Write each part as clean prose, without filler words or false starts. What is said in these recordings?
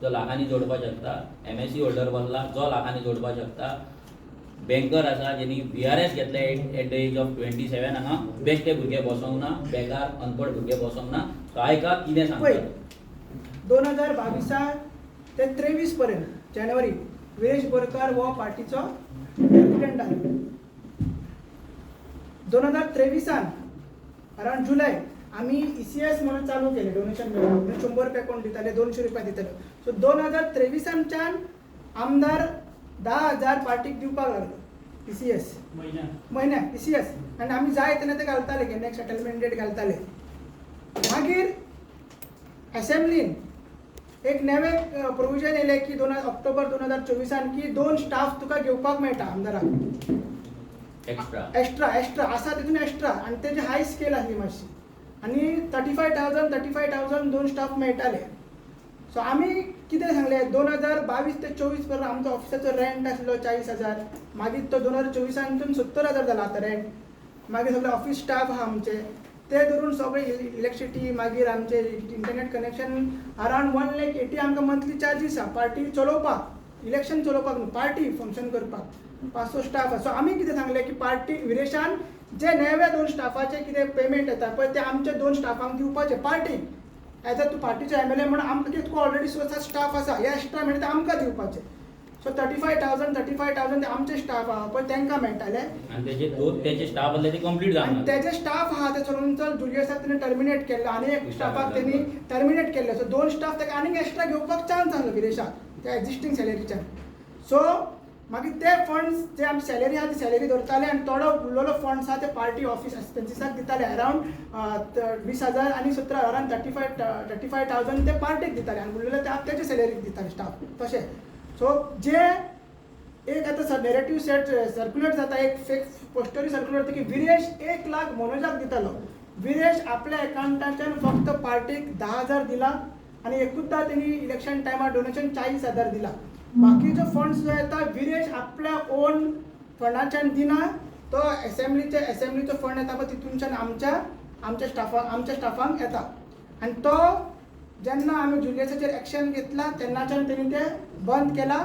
जो लाखांनी जोडपाक शकता, MSc होल्डर बसला जो लाखांनी जोडपाक शकता, बँकर आसा जेणी VRS घेतले एट द एज ऑफ 27 हांगा बेश्टे भुरगे बसोंक ना, बेकार अनपड भुरगे बसोंक ना. सो आयका कितें सांगता 2022 ते 23 पर्यंत जानेवारी विरेश बोरकार हो पार्टीचो प्रेसिडेंट आसलो. 2023 अराउंड जुलै आम्ही ECS म्हणून चालू केले, डोनेशन मेळून 100 रुपया कोण दिताले, 200 रुपया दिताले. सो 2023 आमदार 10,000 पार्टीक दिवपाक लागलो ECS म्हयन्याक ECS, आनी आमी जाय तेन्ना ते घालताले, केन्ना सेटलमेंट डेट घालताले. मागीर असेंब्लीन एक नवे प्रोविजन येयले की ऑक्टोबर 2024 की 2 स्टाफ तुका घेवपाक मेळटा आमदाराक एक्स्ट्रा आसा तितून एक्स्ट्रा, आनी तेजी हाय स्केल आसली मातशी, आनी 35,000 2 स्टाफ मेळटाले. सो आमी कितें सांगले 2022 ते 24 पर्यंत आमचो ऑफिसाचो रेंट आसलो 40,000, मागीर तो 2024 70,000 जाला आतां रेंट. मागीर सगळे ऑफिस स्टाफ आहा आमचे ते धरून सगळे इलेक्ट्रिसिटी, मागीर आमचे इंटरनेट कनेक्शन अराउंड 1,80,000 आमकां मंथली चार्जीस आहा पार्टी चलोवपाक, इलेक्शन चलोवपाक न्हू, पार्टी फंक्शन करपाक 500 स्टाफ आसा. सो आमी कितें सांगलें की पार्टी विरेशान जे नवे 2 स्टाफाचे कितें पेमेंट येता पळय ते आमचे 2 स्टाफांक दिवपाचे पार्टीक. एज तूं पार्टीचो MLA म्हणून आमकां कितें तुका ऑलरेडी स्वता स्टाफ आसा, हे एक्स्ट्रा मेळटा ते आमकां दिवपाचे. सो 35,000 ते आमचे स्टाफ आहा पळय तांकां मेळटाले, आनी तेजे स्टाफ आसले ते कंप्लीट आनी जावना. तेजे स्टाफ आहा ते चलून चल जुलियसाक तेणी टर्मिनेट केल्लो, आनी एक स्टाफाक तेणी टर्मिनेट केल्लो. सो 2 स्टाफ ताका आनीक एक्स्ट्रा घेवपाक चान्स आसलो विरेशाक त्या एक्झिस्टींग सॅलरीच्यान. सो मागीर ते फंड्स जे आमची सॅलरी आहा ती सॅलरी धरताले, आनी थोडो उरलेलो फंड्स आहा ते पार्टी ऑफिस एक्सपेन्सिसाक दिताले अराउंड 20,000 आनी 17 अराउंड 35,000 ते पार्टीक दिताले, आनी उरलेले ते तेजे सॅलरीक दिताले स्टाफ तशें. सो जे एक आतां नेरेटिव्ह सेट सर्क्युलेट जाता, एक फेक पोस्टरी सर्क्युलेट जाता की विरेश 1 लाख मनोजाक दितालो. विरेश आपल्या अकाउंटाच्यान फक्त पार्टीक 10,000 दिला, आनी एकूचदा तेणी इलेक्शन टायमार डोनेशन 40,000 दिला. बाकीचो फंड्स जो येता विरेश आपल्या ओन फंडाच्यान दिना, तो असेंब्लीचो फंड येता पळय तितूनच्यान आमच्या स्टाफांक येता. आनी तो जेन्ना आमी जुलियसाचेर एक्शन घेतला तेन्नाच्यान तेणी ते बंद केला.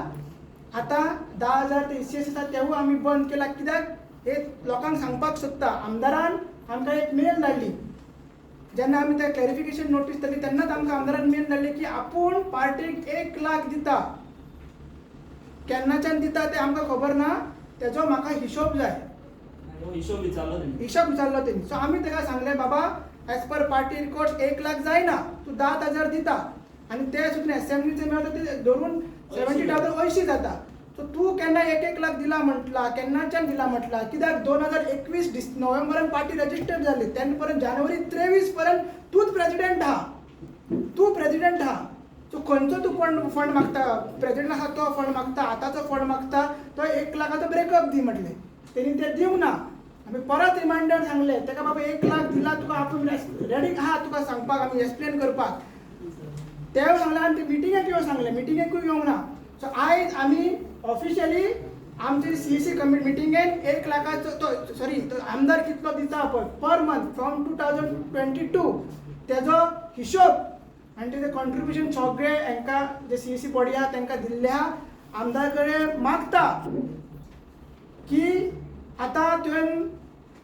आतां 10,000 ते ECS आसा तेवूय आमी बंद केला. कित्याक हे लोकांक सांगपाक सोदता, आमदारान आमकां एक मेल धाडली जेन्ना आमी ते क्लॅरिफिकेशन नोटीस दिली तेन्नाच आमकां आमदारान मेल धाडली की आपूण पार्टीक 1 लाख दिता, केन्नाच्यान दिता ते आमकां खबर ना, तेजो म्हाका हिशोब जाय. हिशोब विचारलो तेणी. सो आमी ताका सांगलें बाबा as per party records 1 lakh जायना, तूं 10,000 दिता, आनी ते सुद्दां असेंब्लीचे मेळटा ते धरून 70,000 अयशीं जाता. सो तूं केन्ना 1 लाख दिला म्हटला, केन्नाच्यान दिला म्हटला, कित्याक 2021 नोव्हेंबरान पार्टी रजिस्टर जाली, तेन्ना पर्यंत जानेवारी 23 पर्यंत तूंच प्रेसिडेंट आहा. सो खंयचो तूं फंड मागता, प्रेसिडेंट आहा तो फंड मागता, आतांचो फंड मागता, तो 1 लाखाचो ब्रेकअप दी म्हटलें. तेणी ते दिवंक ना. आमी परत रिमांयडर सांगले ताका बाबा 1 लाख दिला तुका, आपूण रेडी आहा तुका सांगपाक, आमी एक्सप्लेन करपाक. तें सांगलें आनी ते मिटिंगेक येवं सांगलें, मिटिंगेकूय येवंक ना. सो आयज आमी ऑफिशियली आमची CEC कमिटी मिटिंगेन 1 लाखाचो तो आमदार कितलो दिता पळय पर मंथ फ्रॉम 2022 तेजो हिशोब आनी तेजे कॉन्ट्रिब्युशन सगळे हांकां जे CEC बॉडी आहा तांकां दिल्ले आहा. आमदार कडेन मागता की आतां तुवें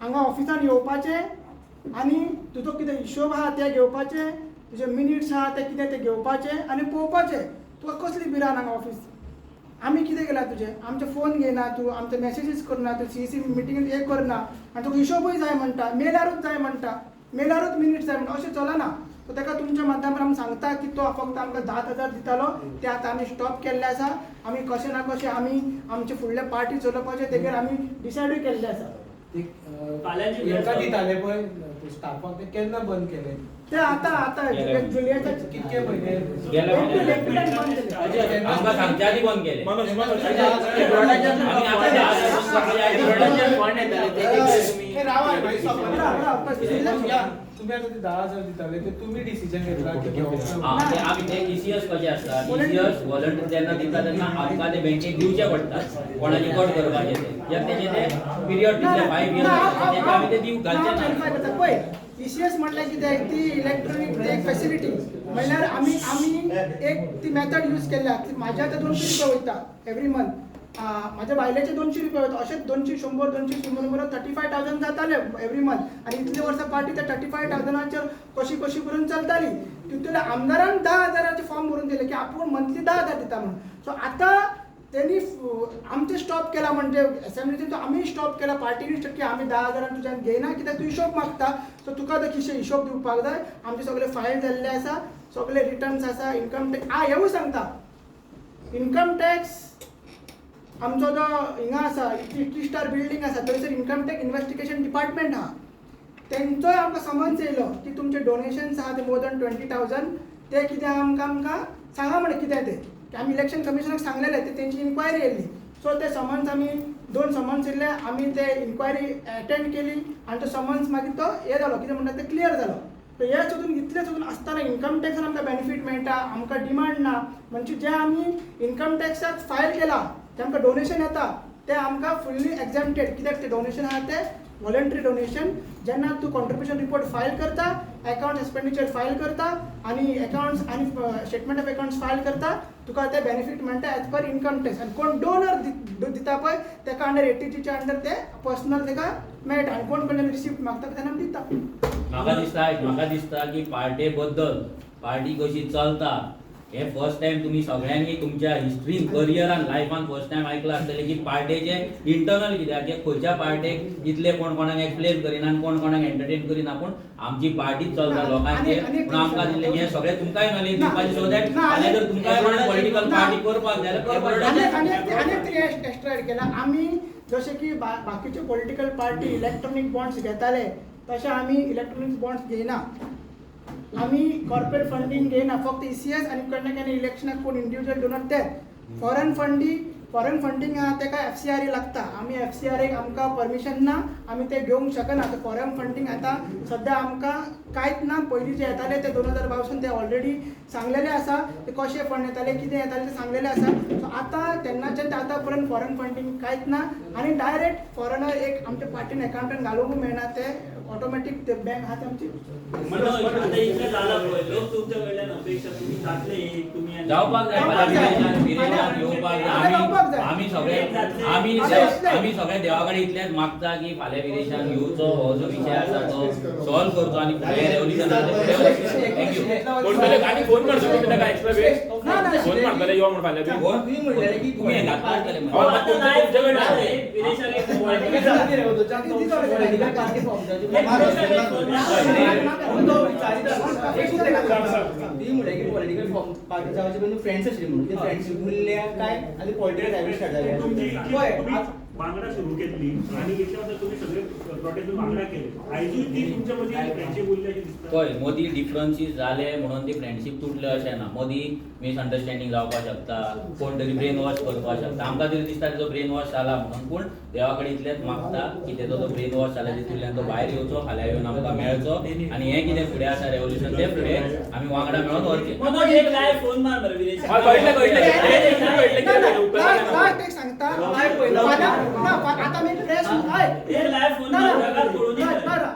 हांगा ऑफिसान येवपाचें आनी तुजो कितें हिशोब आहा ते घेवपाचे, तुजे मिनिट्स आहा ते कितें ते घेवपाचे आनी पळोवपाचें तुका कसली भिरांत हांगा ऑफिस. आमी कितें केलां तुजें, आमचे फोन घेयना तूं, आमचे मेसेजीस करना तूं, CEC मिटिंगेंत हें करना, आनी तुका हिशोबूय जाय म्हणटा, मेलारूच जाय म्हणटा, मेलारूच मिनिट्स जाय म्हणटा, अशें चलना. सो ताका तुमच्या माध्यमांतल्यान आमी सांगता की तो फक्त आमकां 10,000 दितालो, ते आतां आमी स्टॉप केल्ले आसा. आमी कशें ना कशें आमी आमचे फुडले पार्टी चलोवपाचे तेजेर आमी डिसायडूय केल्ले आसा. दिताले पळय स्टाफाक ते केन्ना बंद केले? ते आतां जुलियाच्या कितके म्हयने आमकां सांगच्या आदी बंद केले. तुम्ही आता ते 10,000 दिताले ते तुम्ही डिसिजन घेतला की घेवप आमी ते ECS कशें आसता, ECS वॉलंटियर जेन्ना दिता तेन्ना आमकां ते बँकेक दिवचे पडटात, कोणाचे कट करपाचे ते तेजे ते पिरियड दितले 5 इयर्स तेजे आमी ते दिवंक घालचे ना. ECS म्हटलं की ती इलेक्ट्रॉनिक एक फॅसिलिटी म्हणल्यार आम्ही एक ती मेथड यूज केल्या की माझ्या आता 200 रुपये वयता एव्हरी मंथ माझ्या बायलेचे 200 रुपये वयता अशें 200 100 35,000 जाताले एव्हरी मंथ आणि इतले वर्सां पार्टी त्या 35,000 कशी करून चलताली तितले आमदारान 10,000चे फॉर्म भरून दिले की आपण मंथली 10,000 दिता म्हणून. सो आता त्यांनी आमचे स्टॉप केला म्हणजे असेंब्लीचे आम्ही स्टॉप केला पार्टीनी की आम्ही 10,000 तुझ्यान घेयना कित्याक तूं हिशोब मागता सो तुका तो खिशे हिशोब दिवपाक जाय. आमचे सगळे फायल जाल्ले आसा सगळे रिटर्न्स आसा इन्कम टॅक्स हेवूय सांगता इन्कम टॅक्स आमचो जो हिंगा आसा इतली स्टार बिल्डींग आसा थंयसर इन्कम टॅक्स इन्व्हेस्टिगेशन डिपार्टमेंट आहा तेंचोय आमकां समन्स येयलो की तुमचे डोनेशन्स आहा ते मोर दॅन 20,000 ते कितें आमकां सांगा म्हणे कितें ते की आमी इलेक्शन कमिशनाक सांगलेले ते तेंची इन्क्वायरी येयल्ली. सो ते समन्स आमी 2 समन्स येयल्ले आमी ते इन्क्वायरी अटेंड केली आनी तो समन्स मागीर तो हे जालो कितें म्हणटा ते क्लियर जालो. सो हे सोदून इतले सोदून आसतना इन्कम टॅक्सान आमकां बेनिफीट मेळटा आमकां डिमांड ना म्हणजे जे आमी इन्कम टॅक्साक फायल केला जे आमकां डोनेशन येता ते आमकां फुल्ली एक्झॅम्प्टेड कित्याक ते डोनेशन आहा ते वॉलंटरी डोनेशन जेन्ना तूं कॉन्ट्रिब्युशन रिपोर्ट फायल करता अकाउंट एक्सपेंडिचर फायल करता आणि अकाउंट्स आणि स्टेटमेंट ऑफ अकाउंट्स फायल करता तुका ते बेनिफीट मेळटा एज पर इन्कम टॅक्स आणि कोण डोनर दिता पळय तेका अंडर 80च्या अंडर ते पर्सनल तेका मेळटा आणि कोण कोण रिसिप्ट मागता तेन्ना दिता. म्हाका दिसता की पार्टे बद्दल पार्टी कशी चलता हे फर्स्ट टाइम तुम्ही सगळ्यांनी तुमच्या हिस्ट्रीन करियरान लायफान फर्स्ट टाइम आयकला आसतले की पार्टेचे इंटरनल कित्याक की खंयच्या पार्टेक इतले कोण कोणाक एक्सप्लेन करिना आनी कोण कोणाक एंटरटेन करिना पूण आमची पार्टी चलता लोकांचे पूण आमकां दिसलें की हें सगळें तुमकांय नॉलेज दिवपाचें सो दॅट फाल्यां जर तुमकांय कोणाक पॉलिटिकल पार्टी करपाक जाय जाल्यार एक्स्ट्रा एड केला आमी जशें की बाकीचे पॉलिटिकल पार्टी इलेक्ट्रॉनिक बॉन्ड्स घेताले तशें आमी इलेक्ट्रॉनिक बॉन्ड्स घेयना. आम्ही कॉर्पोरेट फंडिंग घेयना फक्त ECS आणि केन्ना इलेक्शनाक कोण इंडिव्हिज्युअल डोनर ते फॉरेन फंडिंग आहा तेका FCRA लागता आमी FCRA आमकां परमिशन ना आमी ते घेवंक शकना. फॉरेन फंडिंग आता सध्या आमकां कांयच ना पयलीं जे येताले ते 2022 ते ऑलरेडी सांगलेले आसा ते कशे फंड येताले कितें येताले ते सांगलेले आसा. सो आतां तेन्नाच्यान ते आतां पर्यंत फॉरेन फंडिंग कांयच ना आनी डायरेक्ट फॉरेनर एक आमच्या पार्टीन अकाउंटांत घालूंक मेळना ते ऑटोमॅटिक ते बँक आहा आमची जावपाक जाय आमी सगळे देवा कडेन इतलेंच मागता की फाल्यां विदेशान येवचो हो जो विशय आसा तो सॉल्व करचो आनी फुडें रेव्होल्युशनाचें फुडें थँक्यू आनी फोन करचो तुमी ताका एक्स्ट्रा वेळ फोन मारतले यो म्हण फाल्यां बी तुमी हें घातला आसतले पॉलिटिकल पार्टी जावचे फ्रेंड्स आशिल्ले म्हणून फ्रेंड्स उरल्या काय आनी पॉलिटिकल डायव्हर्ट स्टार्ट जाले वांगडा सुरू केली आणि याच्यावर तुम्ही सगळे प्रोटेस्ट वांगडा केले आयजूय ती तुमच्यामध्ये फ्रेंडशिप उरल्याची दिसता पळय मदीं डिफरन्सीस जाले म्हणून ती फ्रेंडशीप तुटले अशें ना मदीं मिसअंडरस्टँडींग जावपाक शकता कोण तरी ब्रेन वॉश करपाक शकता आमकां तरी दिसता तेजो ब्रेन वॉश जाला म्हणून पूण देवा कडेन इतलेंच मागता की तेजो तो ब्रेन वॉश जाला तितूंतल्यान तो भायर येवचो फाल्यां येवन आमकां मेळचो आनी हें कितें फुडें आसा रेव्होल्युशन तें फुडें आमी वांगडा मेळून व्हरचें. फोन मार बरं विरेश लास्ट एक सांगता आता मी प्रेस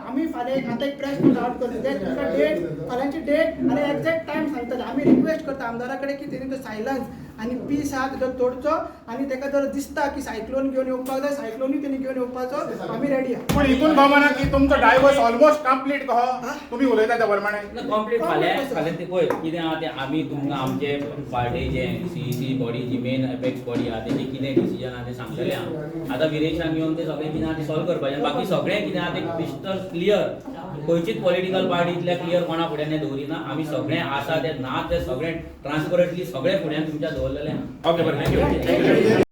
आम्ही फाल्यां आता एक प्रेस नोट आउट करतो ते तुका डेट फाल्यांची डेट आणि एक्झॅक्ट टाइम सांगता आम्ही रिक्वेस्ट करता आमदारा कडेन की तेणी तो सायलन्स आणि पीस आहा तो तोडचो आणि तेका जर दिसता की सायक्लोन घेवन येवपाक जाय सायक्लोनूय तेणी घेवन येवपाचो आमी रेडी आहा. पण हितून गमना की तुमचो डायवर्स ऑलमोस्ट कंप्लीट कहो तुम्ही उलयता त्या प्रमाणे कंप्लीट फाल्यां ते पळय कितें आहा तें आमी तुमकां आमचे पार्टीचे CEC बॉडी जी मेन एपेक्स बॉडी आहा तेजी कितें डिसिजन आहा तें सांगलेलें आहा. आतां विरेशान येवन तें सगळें कितें आहा तें सॉल्व करपाचें बाकी सगळें कितें आहा तें क्रिस्टल क्लियर खंयचीच पॉलिटिकल पार्टी इतल्या क्लियर कोणा फुड्यान हें दवरिना आमी सगळें आसा तें ना तें सगळें ट्रान्सपरंटली सगळें फुड्यान तुमच्या दवरलेलें आहा. ओके बरें थँक्यू